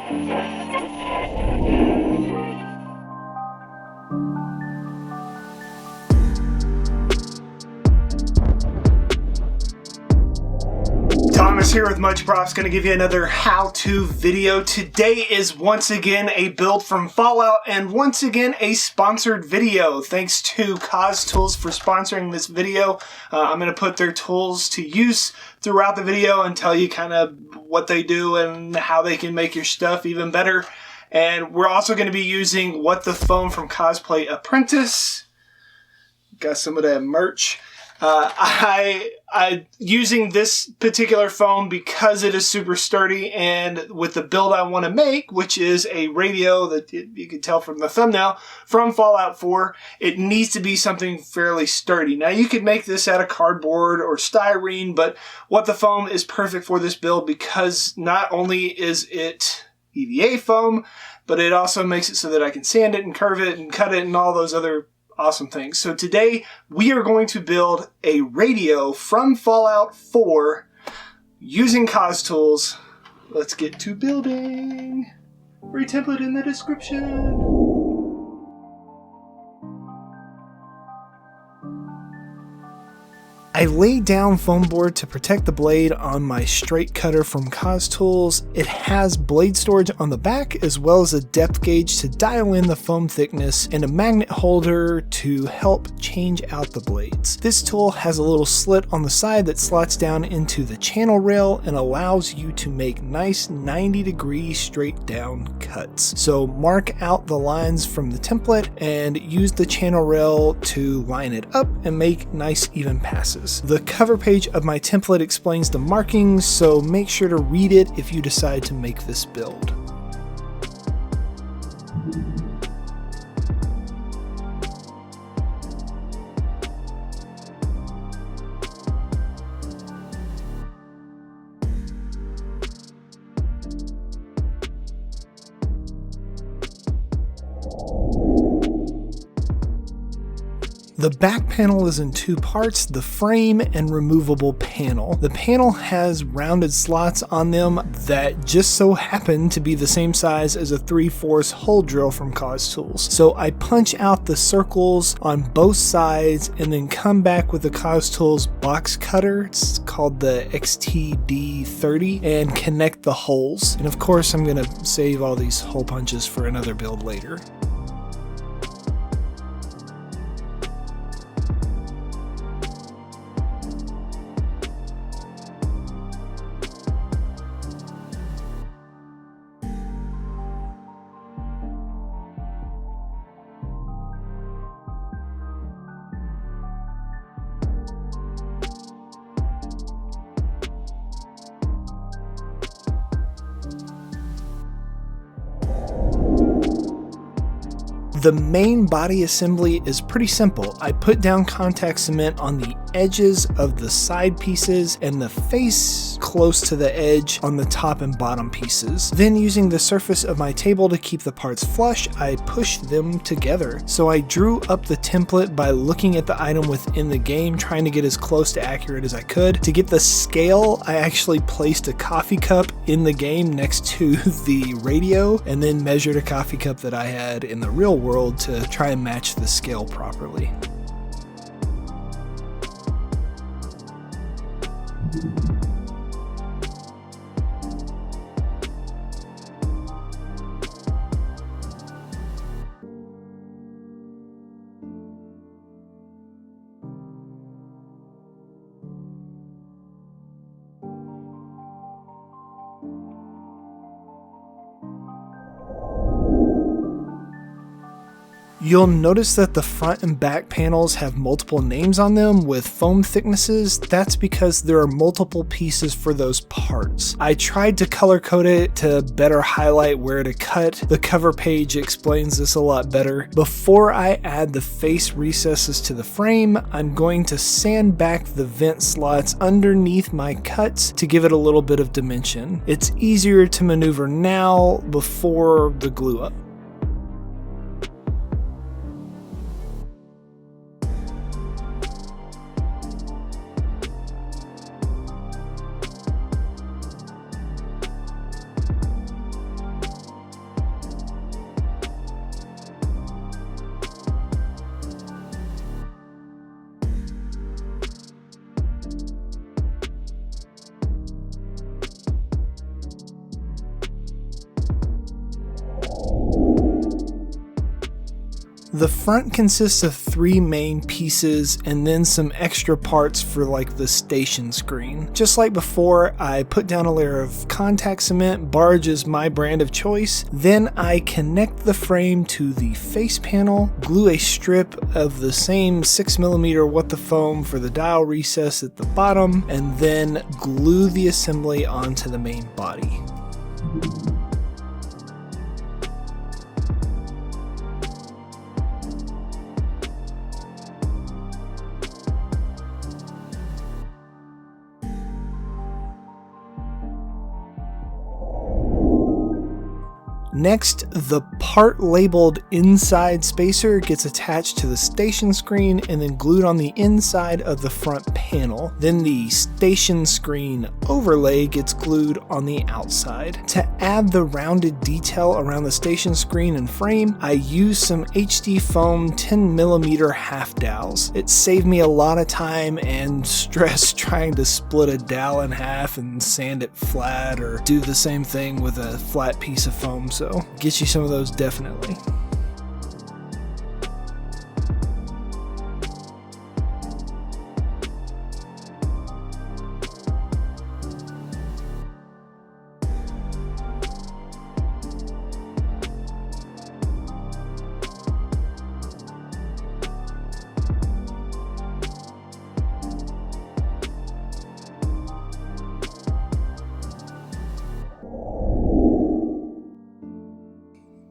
Thomas here with Much Props, going to give you another how-to video. Today is once again a build from Fallout and once again a sponsored video. Thanks to cos-tools for sponsoring this video. I'm going to put their tools to use throughout the video and tell you kind of what they do and how they can make your stuff even better. And we're also going to be using What the Foam from Cosplay Apprentice. Got some of that merch. I using this particular foam because it is super sturdy, and with the build I want to make, which is a radio that you can tell from the thumbnail from Fallout 4, it needs to be something fairly sturdy. Now you could make this out of cardboard or styrene, but What the Foam is perfect for this build because not only is it EVA foam, but it also makes it so that I can sand it and curve it and cut it and all those other awesome things. So today we are going to build a radio from Fallout 4 using cos-tools. Let's get to building. Free template in the description. I laid down foam board to protect the blade on my straight cutter from cos-tools. It has blade storage on the back as well as a depth gauge to dial in the foam thickness and a magnet holder to help change out the blades. This tool has a little slit on the side that slots down into the channel rail and allows you to make nice 90-degree straight down cuts. So mark out the lines from the template and use the channel rail to line it up and make nice even passes. The cover page of my template explains the markings, so make sure to read it if you decide to make this build. The back panel is in two parts, the frame and removable panel. The panel has rounded slots on them that just so happen to be the same size as a 3/4 hole drill from cos-tools. So I punch out the circles on both sides and then come back with the cos-tools box cutter, it's called the XTD30, and connect the holes. And of course I'm going to save all these hole punches for another build later. The main body assembly is pretty simple. I put down contact cement on the edges of the side pieces and the face close to the edge on the top and bottom pieces. Then using the surface of my table to keep the parts flush, I pushed them together. So I drew up the template by looking at the item within the game, trying to get as close to accurate as I could. To get the scale, I actually placed a coffee cup in the game next to the radio and then measured a coffee cup that I had in the real world to try and match the scale properly. You'll notice that the front and back panels have multiple names on them with foam thicknesses. That's because there are multiple pieces for those parts. I tried to color code it to better highlight where to cut. The cover page explains this a lot better. Before I add the face recesses to the frame, I'm going to sand back the vent slots underneath my cuts to give it a little bit of dimension. It's easier to maneuver now before the glue up. The front consists of 3 main pieces and then some extra parts for like the station screen. Just like before, I put down a layer of contact cement. Barge is my brand of choice. Then I connect the frame to the face panel, glue a strip of the same 6mm what the foam for the dial recess at the bottom, and then glue the assembly onto the main body. Next, the part labeled inside spacer gets attached to the station screen and then glued on the inside of the front panel. Then the station screen overlay gets glued on the outside. To add the rounded detail around the station screen and frame, I used some HD foam 10mm half dowels. It saved me a lot of time and stress trying to split a dowel in half and sand it flat or do the same thing with a flat piece of foam. So get you some of those definitely.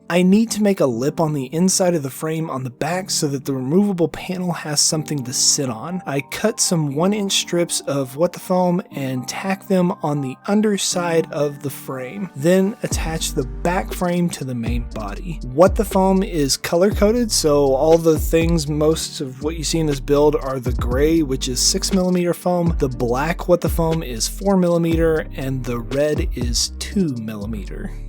I need to make a lip on the inside of the frame on the back so that the removable panel has something to sit on. I cut some 1-inch strips of what the foam and tack them on the underside of the frame. Then attach the back frame to the main body. What the foam is color coded, so all the things, most of what you see in this build are the gray, which is 6mm foam, the black what the foam is 4mm, and the red is 2mm.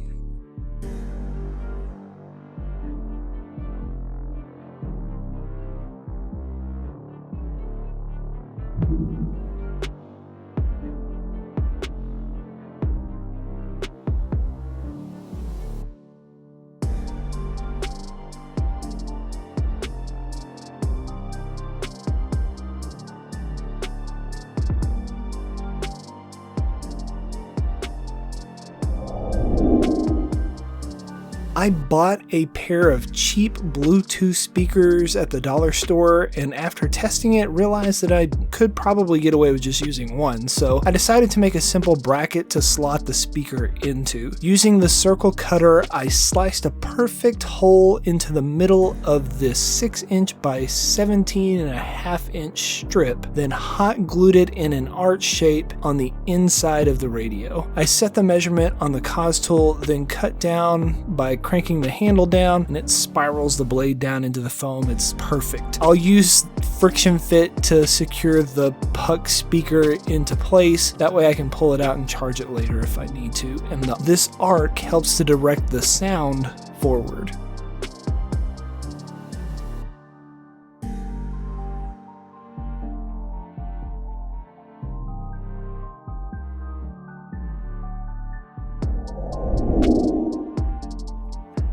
I bought a pair of cheap Bluetooth speakers at the dollar store, and after testing it realized that I could probably get away with just using one, so I decided to make a simple bracket to slot the speaker into. Using the circle cutter, I sliced a perfect hole into the middle of this 6-inch by 17.5-inch strip, then hot glued it in an arch shape on the inside of the radio. I set the measurement on the cos tool, then cut down by cranking the handle down, and it spirals the blade down into the foam. It's perfect. I'll use friction fit to secure the puck speaker into place. That way I can pull it out and charge it later if I need to. And this arc helps to direct the sound forward.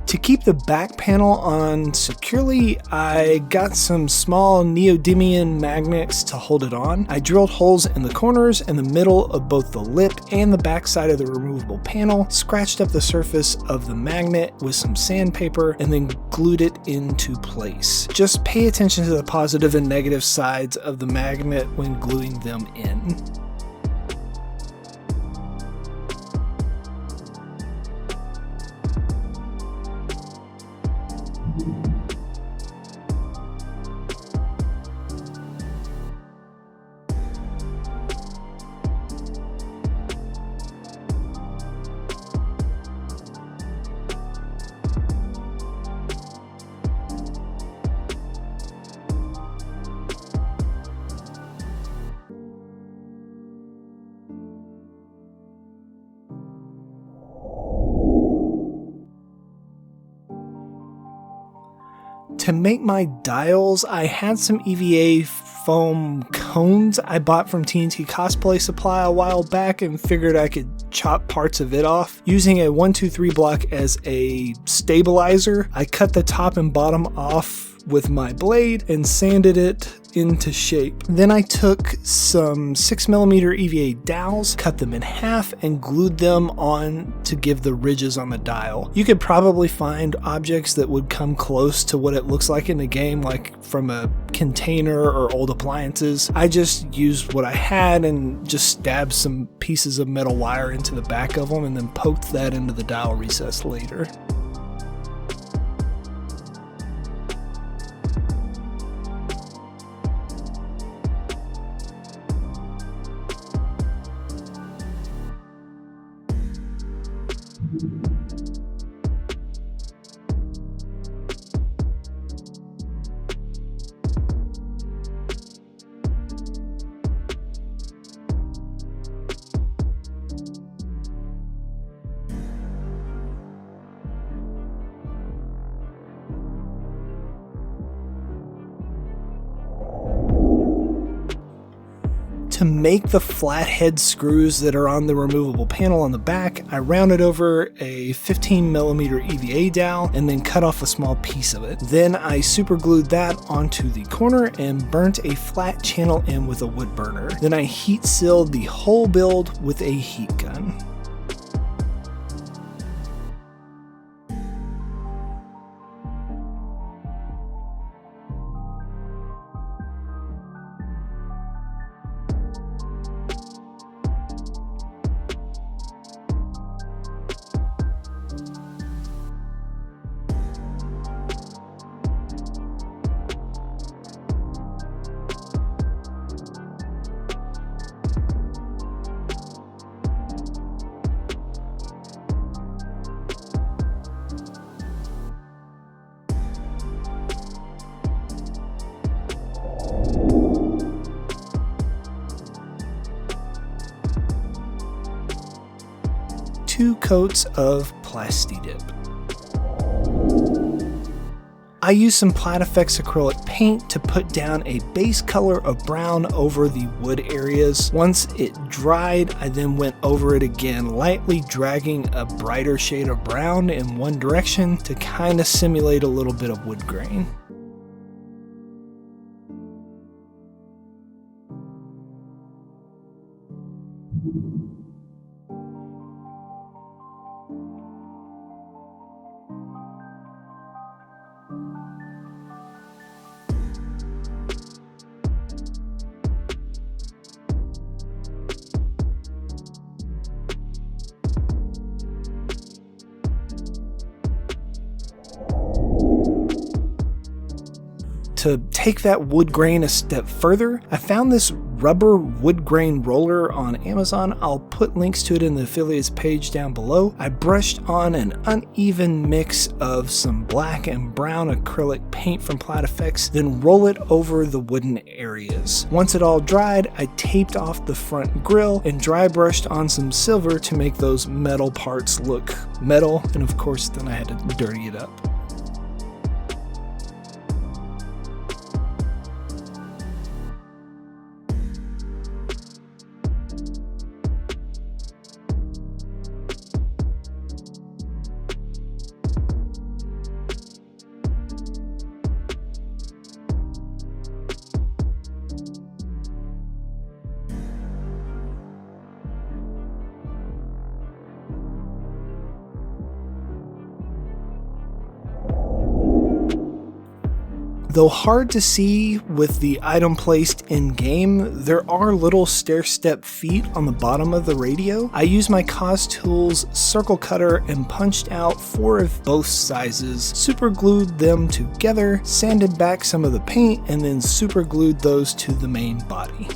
To keep the back panel on securely, I got some small neodymium magnets to hold it on. I drilled holes in the corners and the middle of both the lip and the back side of the removable panel, scratched up the surface of the magnet with some sandpaper, and then glued it into place. Just pay attention to the positive and negative sides of the magnet when gluing them in. To make my dials, I had some EVA foam cones I bought from TNT Cosplay Supply a while back and figured I could chop parts of it off. Using a 1-2-3 block as a stabilizer, I cut the top and bottom off with my blade and sanded it into shape. Then I took some 6mm EVA dowels, cut them in half, and glued them on to give the ridges on the dial. You could probably find objects that would come close to what it looks like in the game, like from a container or old appliances. I just used what I had and just stabbed some pieces of metal wire into the back of them and then poked that into the dial recess later. To make the flathead screws that are on the removable panel on the back, I rounded over a 15mm EVA dowel and then cut off a small piece of it. Then I super glued that onto the corner and burnt a flat channel in with a wood burner. Then I heat sealed the whole build with a heat gun. Two coats of Plasti Dip. I used some Platifex acrylic paint to put down a base color of brown over the wood areas. Once it dried, I then went over it again, lightly dragging a brighter shade of brown in one direction to kind of simulate a little bit of wood grain. To take that wood grain a step further, I found this rubber wood grain roller on Amazon. I'll put links to it in the affiliates page down below. I brushed on an uneven mix of some black and brown acrylic paint from Platifex, then roll it over the wooden areas. Once it all dried, I taped off the front grille and dry brushed on some silver to make those metal parts look metal, and of course then I had to dirty it up. Though hard to see with the item placed in-game, there are little stair-step feet on the bottom of the radio. I used my cos-tools circle cutter and punched out 4 of both sizes, super glued them together, sanded back some of the paint, and then super glued those to the main body.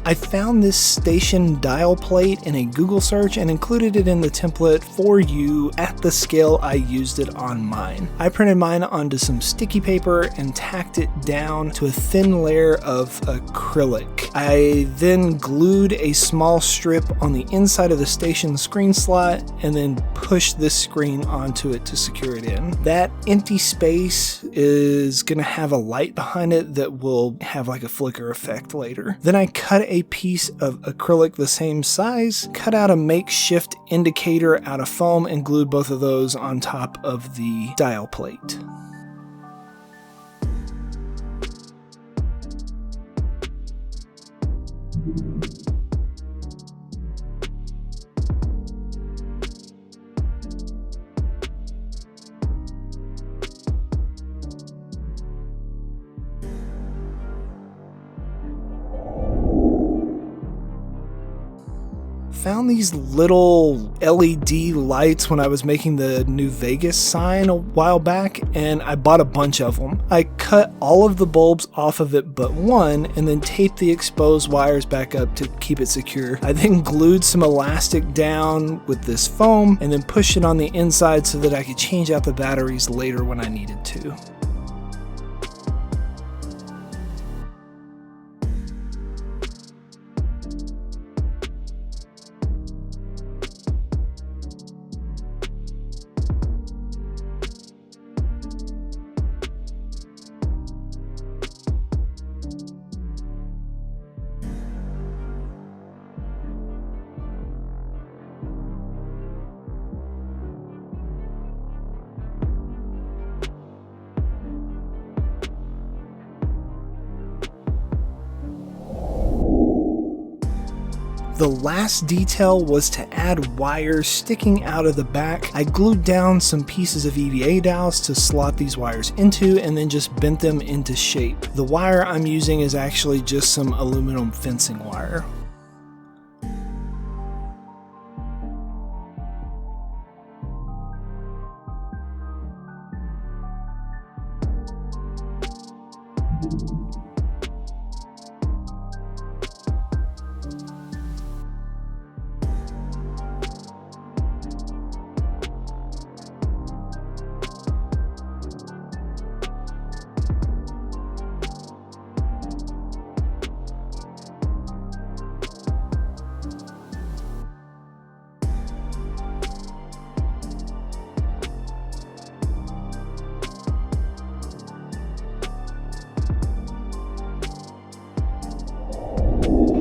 I found this station dial plate in a Google search and included it in the template for you at the scale I used it on mine. I printed mine onto some sticky paper and tacked it down to a thin layer of acrylic. I then glued a small strip on the inside of the station screen slot and then pushed this screen onto it to secure it in. That empty space is going to have a light behind it that will have like a flicker effect later. Then I cut a piece of acrylic the same size, cut out a makeshift indicator out of foam, and glued both of those on top of the dial plate. Found these little LED lights when I was making the New Vegas sign a while back, and I bought a bunch of them. I cut all of the bulbs off of it but one, and then taped the exposed wires back up to keep it secure. I then glued some elastic down with this foam, and then pushed it on the inside so that I could change out the batteries later when I needed to. The last detail was to add wires sticking out of the back. I glued down some pieces of EVA dowels to slot these wires into and then just bent them into shape. The wire I'm using is actually just some aluminum fencing wire.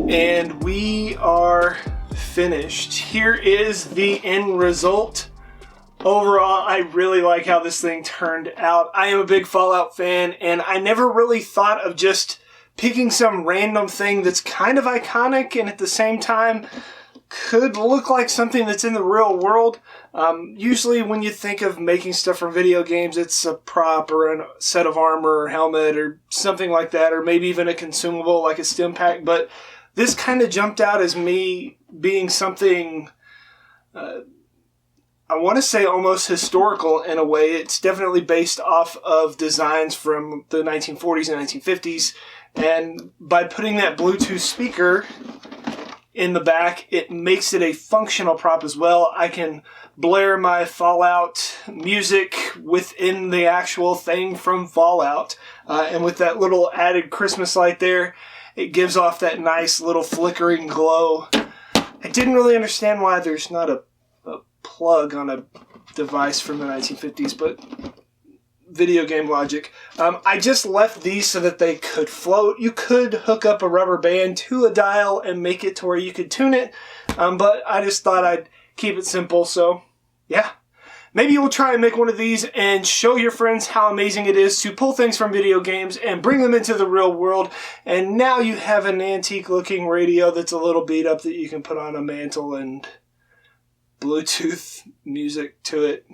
And we are finished. Here is the end result. Overall, I really like how this thing turned out. I am a big Fallout fan, and I never really thought of just picking some random thing that's kind of iconic and at the same time could look like something that's in the real world. Usually when you think of making stuff for video games, it's a prop or a set of armor or helmet or something like that, or maybe even a consumable like a stim pack, but this kind of jumped out as me being something, I want to say almost historical in a way. It's definitely based off of designs from the 1940s and 1950s. And by putting that Bluetooth speaker in the back, it makes it a functional prop as well. I can blare my Fallout music within the actual thing from Fallout. And with that little added Christmas light there, it gives off that nice little flickering glow. I didn't really understand why there's not a plug on a device from the 1950s, but video game logic. I just left these so that they could float. You could hook up a rubber band to a dial and make it to where you could tune it, but I just thought I'd keep it simple, so yeah. Maybe you'll try and make one of these and show your friends how amazing it is to pull things from video games and bring them into the real world. And now you have an antique looking radio that's a little beat up that you can put on a mantle and Bluetooth music to it.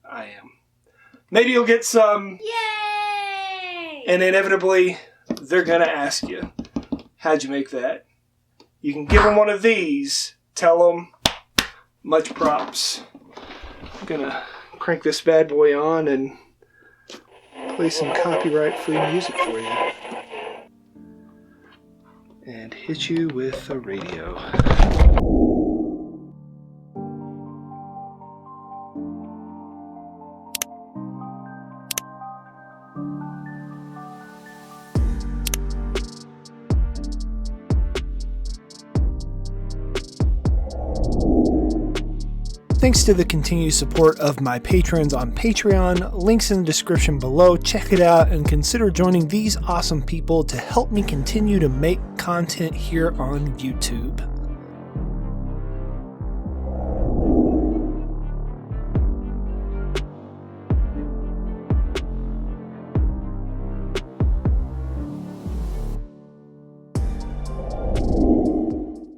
I am. Maybe you'll get some. Yay! And inevitably, they're going to ask you, how'd you make that? You can give them one of these. Tell them, much props. I'm going to crank this bad boy on and play some copyright-free music for you. And hit you with a radio. Thanks to the continued support of my patrons on Patreon. Links in the description below. Check it out and consider joining these awesome people to help me continue to make content here on YouTube.